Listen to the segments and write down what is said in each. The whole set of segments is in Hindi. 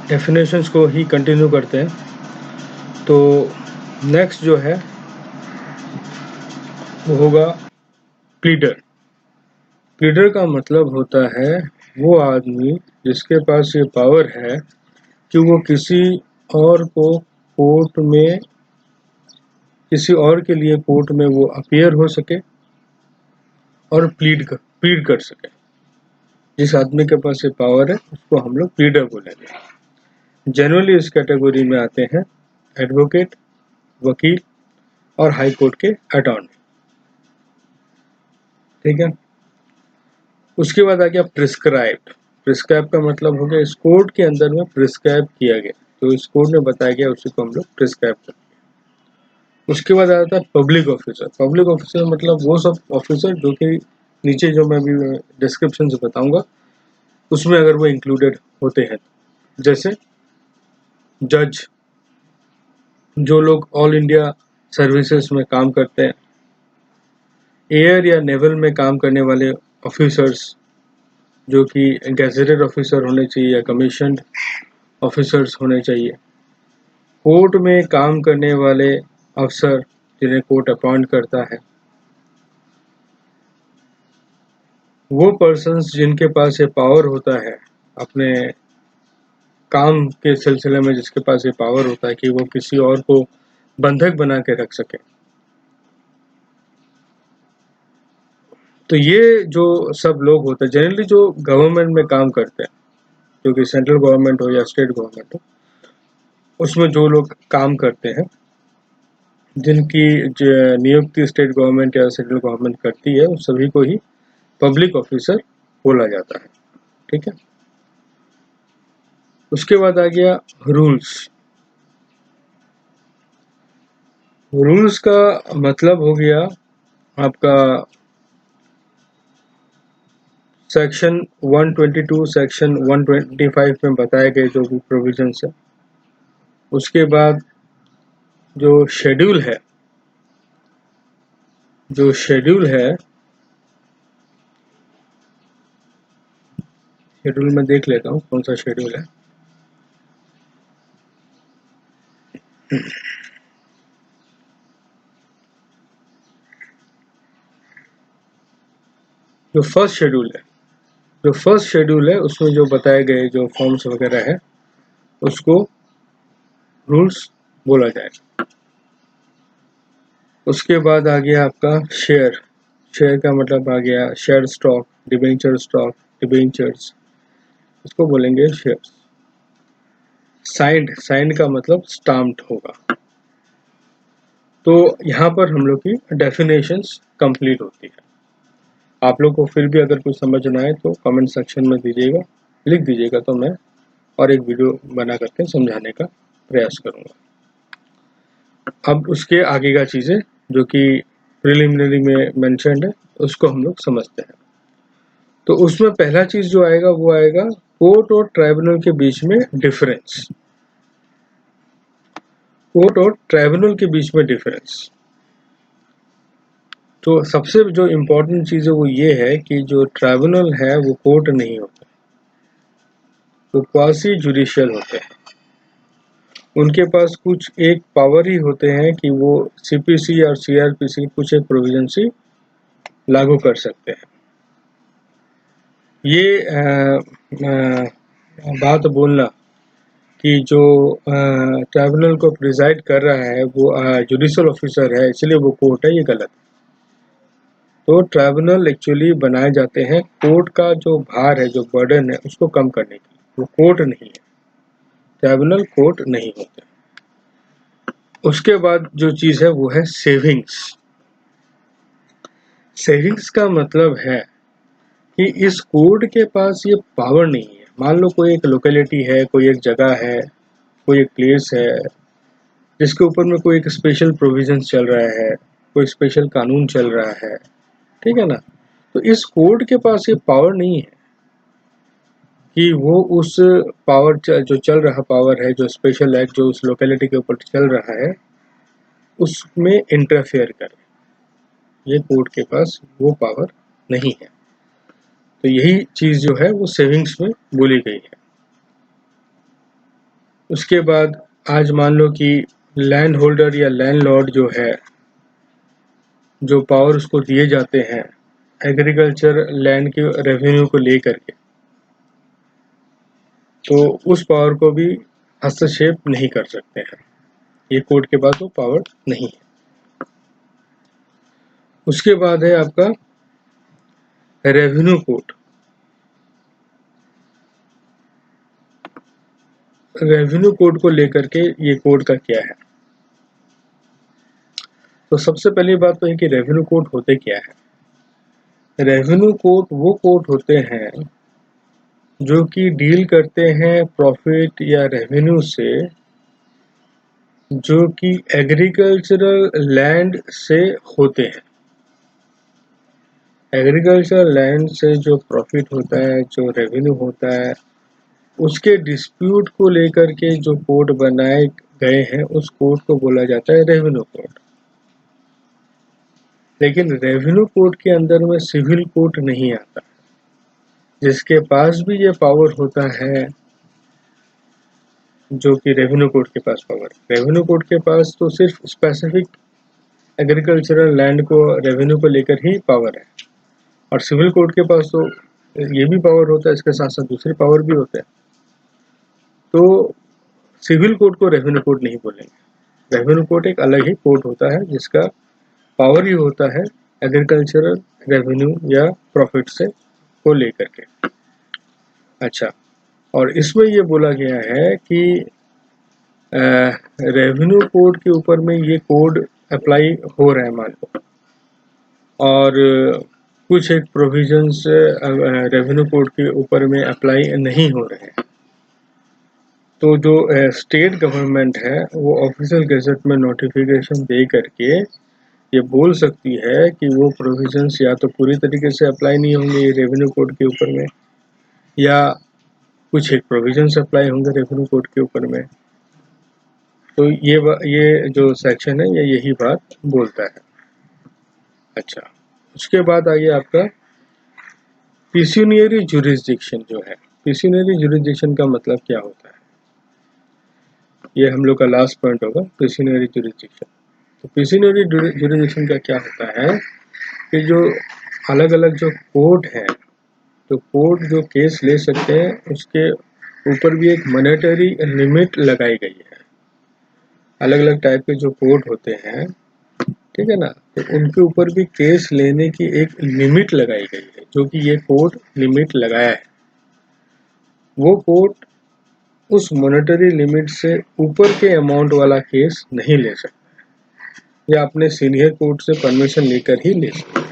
डेफिनेशंस को ही कंटिन्यू करते हैं। तो नेक्स्ट जो है वो होगा प्लीडर। प्लीडर का मतलब होता है वो आदमी जिसके पास ये पावर है कि वो किसी और को कोर्ट में, किसी और के लिए कोर्ट में वो अपीयर हो सके और प्लीड कर सके। जिस आदमी के पास ये पावर है उसको हम लोग प्लीडर बोलेंगे। जनरली इस कैटेगरी में आते हैं एडवोकेट, वकील और हाई कोर्ट के अटॉर्नी। ठीक है। उसके बाद आ गया प्रिस्क्राइब्ड। प्रिस्क्राइब का मतलब हो गया इस कोर्ट के अंदर में प्रिस्क्राइब किया गया, तो इस कोर्ट में बताया गया उसी को हम लोग प्रिस्क्राइब करते हैं। उसके बाद आता है पब्लिक ऑफिसर। पब्लिक ऑफिसर मतलब वो सब ऑफिसर जो कि नीचे जो मैं भी डिस्क्रिप्शन से बताऊंगा उसमें अगर वो इंक्लूडेड होते हैं, जैसे जज, जो लोग ऑल इंडिया सर्विसेज में काम करते हैं, एयर या नेवल में काम करने वाले ऑफिसर्स जो कि गैजेटेड ऑफिसर होने चाहिए या कमीशन्ड ऑफिसर्स होने चाहिए, कोर्ट में काम करने वाले अफसर जिन्हें कोर्ट अपॉइंट करता है, वो पर्सन्स जिनके पास ये पावर होता है अपने काम के सिलसिले में, जिसके पास ये पावर होता है कि वो किसी और को बंधक बना के रख सके। तो ये जो सब लोग होते हैं जनरली जो गवर्नमेंट में काम करते हैं, जो कि सेंट्रल गवर्नमेंट हो या स्टेट गवर्नमेंट हो, उसमें जो लोग काम करते हैं जिनकी नियुक्ति स्टेट गवर्नमेंट या सेंट्रल गवर्नमेंट करती है, उस सभी को ही पब्लिक ऑफिसर बोला जाता है। ठीक है। उसके बाद आ गया रूल्स। रूल्स का मतलब हो गया आपका सेक्शन 122 सेक्शन 125 में बताए गए जो भी प्रोविजंस है। उसके बाद जो शेड्यूल है, शेड्यूल में देख लेता हूँ कौन सा शेड्यूल है। जो फर्स्ट शेड्यूल है उसमें जो बताए गए जो फॉर्म्स वगैरह है उसको रूल्स बोला जाएगा। उसके बाद आ गया आपका शेयर। शेयर का मतलब आ गया शेयर स्टॉक, डिबेंचर्स, इसको बोलेंगे शेयर्स। साइंड का मतलब स्टाम्प्ड होगा। तो यहाँ पर हम लोग की डेफिनेशंस कंप्लीट होती है। आप लोग को फिर भी अगर कुछ समझ ना आए तो कमेंट सेक्शन में दीजिएगा, लिख दीजिएगा, तो मैं और एक वीडियो बना करके समझाने का प्रयास करूँगा। अब उसके आगे का चीज़ें जो कि प्रिलिमिनरी में मेंशन्ड है उसको हम लोग समझते हैं। तो उसमें पहला चीज़ जो आएगा वो आएगा कोर्ट और ट्राइब्यूनल के बीच में डिफरेंस। कोर्ट और ट्राइब्यूनल के बीच में डिफरेंस। तो सबसे जो इम्पोर्टेंट चीज़ है वो ये है कि जो ट्राइब्यूनल है वो कोर्ट नहीं होता, तो क्वासी जुडिशियल होते हैं। उनके पास कुछ एक पावर ही होते हैं कि वो सीपीसी और सीआरपीसी कुछ एक प्रोविजन से लागू कर सकते हैं। ये बात बोलना कि जो ट्राइब्यूनल को प्रिजाइड कर रहा है वो जुडिशियल ऑफिसर है इसलिए वो कोर्ट है, ये गलत। तो ट्राइब्यूनल एक्चुअली बनाए जाते हैं कोर्ट का जो भार है, जो बर्डन है, उसको कम करने के लिए। वो कोर्ट नहीं है, ट्राइब्यूनल कोर्ट नहीं होते। उसके बाद जो चीज़ है वो है सेविंग्स। सेविंग्स का मतलब है कि इस कोर्ट के पास ये पावर नहीं है। मान लो कोई एक लोकेलिटी है, कोई एक जगह है, कोई एक प्लेस है जिसके ऊपर में कोई एक स्पेशल प्रोविजन चल रहा है, कोई स्पेशल कानून चल रहा है, ठीक है ना। तो इस कोर्ट के पास ये पावर नहीं है कि वो उस पावर जो चल रहा पावर है, जो स्पेशल एक्ट जो उस लोकेलिटी के ऊपर चल रहा है उसमें इंटरफेयर करे। ये कोर्ट के पास वो पावर नहीं है। तो यही चीज़ जो है वो सेविंग्स में बोली गई है। उसके बाद आज मान लो कि लैंड होल्डर या लैंडलॉर्ड जो है, जो पावर उसको दिए जाते हैं एग्रीकल्चर लैंड के रेवेन्यू को लेकर के, तो उस पावर को भी हस्तक्षेप नहीं कर सकते हैं। ये कोर्ट के पास वो पावर नहीं है। उसके बाद है आपका रेवेन्यू कोर्ट। रेवेन्यू कोड को लेकर के ये कोड का क्या है, तो सबसे पहली बात तो है कि रेवेन्यू कोड होते क्या है। रेवेन्यू कोड वो कोड होते हैं जो कि डील करते हैं प्रॉफिट या रेवेन्यू से, जो कि एग्रीकल्चरल लैंड से होते हैं। एग्रीकल्चरल लैंड से जो प्रॉफिट होता है, जो रेवेन्यू होता है, उसके डिस्प्यूट को लेकर के जो कोड बनाए गए हैं, उस कोड को बोला जाता है रेवेन्यू कोड। लेकिन रेवेन्यू कोड के अंदर में सिविल कोड नहीं आता। जिसके पास भी ये पावर होता है, जो कि रेवेन्यू कोड के पास पावर, रेवेन्यू कोड के पास तो सिर्फ स्पेसिफिक एग्रीकल्चरल लैंड को रेवेन्यू को लेकर ही पावर है, और सिविल कोड के पास तो ये भी पावर होता है, इसके साथ साथ दूसरे पावर भी होते हैं। तो सिविल कोड को रेवेन्यू कोड नहीं बोलेंगे। रेवेन्यू कोड एक अलग ही कोड होता है जिसका पावर ही होता है एग्रीकल्चरल रेवेन्यू या प्रॉफिट से को लेकर के। अच्छा, और इसमें ये बोला गया है कि रेवेन्यू कोड के ऊपर में ये कोड अप्लाई हो रहा है मान लो, और कुछ एक प्रोविजंस रेवेन्यू कोड के ऊपर में अप्लाई नहीं हो रहे हैं, तो जो स्टेट गवर्नमेंट है वो ऑफिशियल गैजेट में नोटिफिकेशन दे करके ये बोल सकती है कि वो प्रोविजंस या तो पूरी तरीके से अप्लाई नहीं होंगे ये रेवेन्यू कोड के ऊपर में, या कुछ एक प्रोविजंस अप्लाई होंगे रेवेन्यू कोड के ऊपर में। तो ये जो सेक्शन है ये यही बात बोलता है। अच्छा, उसके बाद आइए आपका पिक्यूनियरी जुरिस्डिक्शन जो है। पिक्यूनियरी जुरिस्डिक्शन का मतलब क्या होता है, ये हम लोग का लास्ट पॉइंट होगा, पिक्यूनियरी जुरिस्डिक्शन। तो पिक्यूनियरी जुरिस्डिक्शन का क्या होता है कि जो अलग अलग जो कोर्ट है, तो कोर्ट जो केस ले सकते हैं उसके ऊपर भी एक मॉनेटरी लिमिट लगाई गई है। अलग अलग टाइप के जो कोर्ट होते हैं, ठीक है ना, तो उनके ऊपर भी केस लेने की एक लिमिट लगाई गई है, जो कि ये कोर्ट लिमिट लगाया है। वो कोर्ट उस मॉनेटरी लिमिट से ऊपर के अमाउंट वाला केस नहीं ले सकता, या अपने सीनियर कोर्ट से परमिशन लेकर ही ले सकता है।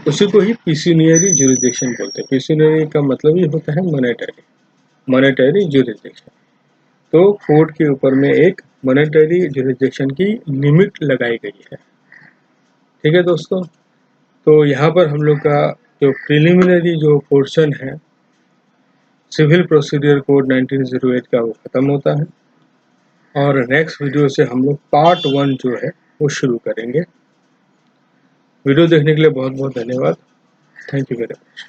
उसी को ही पिक्यूनियरी जुरिस्डिक्शन बोलते हैं। पिक्यूनियरी का मतलब ही होता है मॉनेटरी जुरिस्डिक्शन। तो कोर्ट के ऊपर में एक मॉनेटरी जुरिस्डिक्शन की लिमिट लगाई गई है। ठीक है दोस्तों, तो यहाँ पर हम लोग का जो प्रिलिमिनरी जो पोर्शन है सिविल प्रोसीडियर कोड 1908 का वो ख़त्म होता है, और नेक्स्ट वीडियो से हम लोग पार्ट 1 जो है वो शुरू करेंगे। वीडियो देखने के लिए बहुत बहुत धन्यवाद। Thank you very much.